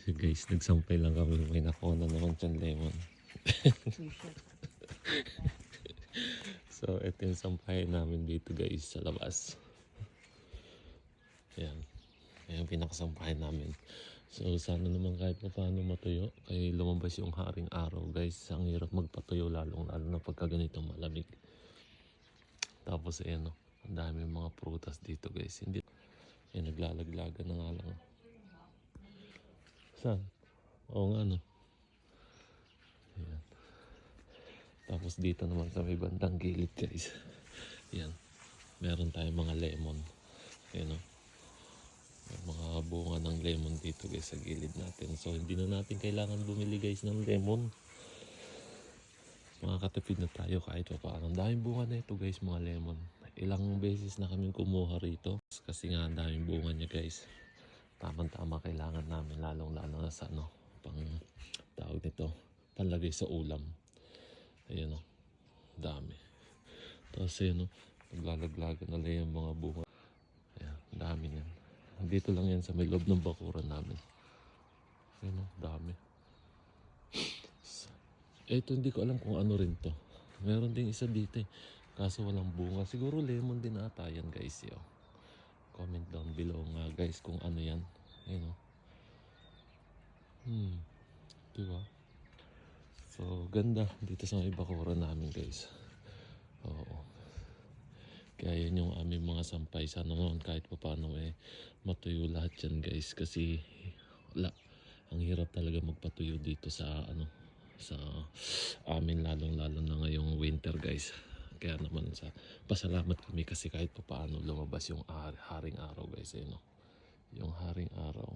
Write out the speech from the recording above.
Guys, nagsampay lang kami. May nakuha na naman dyan lemon. So, ito yung sampayan namin dito guys sa labas. Ayan. Ayan yung pinakasampayan namin. So, sana naman kahit pa paano matuyo. Kaya lumabas yung haring araw guys. Ang hirap magpatuyo lalo na pagka ganitong malamig. Tapos ayan o. Ang dami mga prutas dito guys. Hindi. Ayan, naglalaglagan na nga lang. Saan? Oo nga no. Ayan. Tapos dito naman sa may bandang gilid guys. Ayan. Meron tayong mga lemon. Ayan o. May mga bunga ng lemon dito guys sa gilid natin. So hindi na natin kailangan bumili guys ng lemon. Makakatipid na tayo kahit pa paano. Ang daming bunga na ito guys, mga lemon. Ilang beses na kami kumuha rito. Kasi nga ang daming bunga niya guys. Tamang-tama kailangan namin lalong-lalo na sa ano. Pang tawag nito. Panlagay sa ulam. Ayan o. Dami. Tapos ayan o. Naglalaglagan na lang yung mga bunga. Ayan. Dami yan. Dito lang yan sa may loob ng bakuran namin. Ayan o. Dami. Ito hindi ko alam kung ano rin to. Meron ding isa dito eh. Kaso walang bunga. Siguro lemon din ata yan guys. Yo. Comment down below nga guys kung ano yan. Ayan o. Diba? So ganda dito sa may bakuran namin guys. Oo. Kaya yan yung aming mga sampay. Sana naman kahit pa paano eh matuyo lahat yan guys. Kasi ang hirap talaga magpatuyo dito sa ano sa amin lalong-lalo na ngayong winter guys. Kaya naman pasalamat kami kasi kahit pa paano lumabas yung haring araw guys. Ayun, no? Yung haring araw.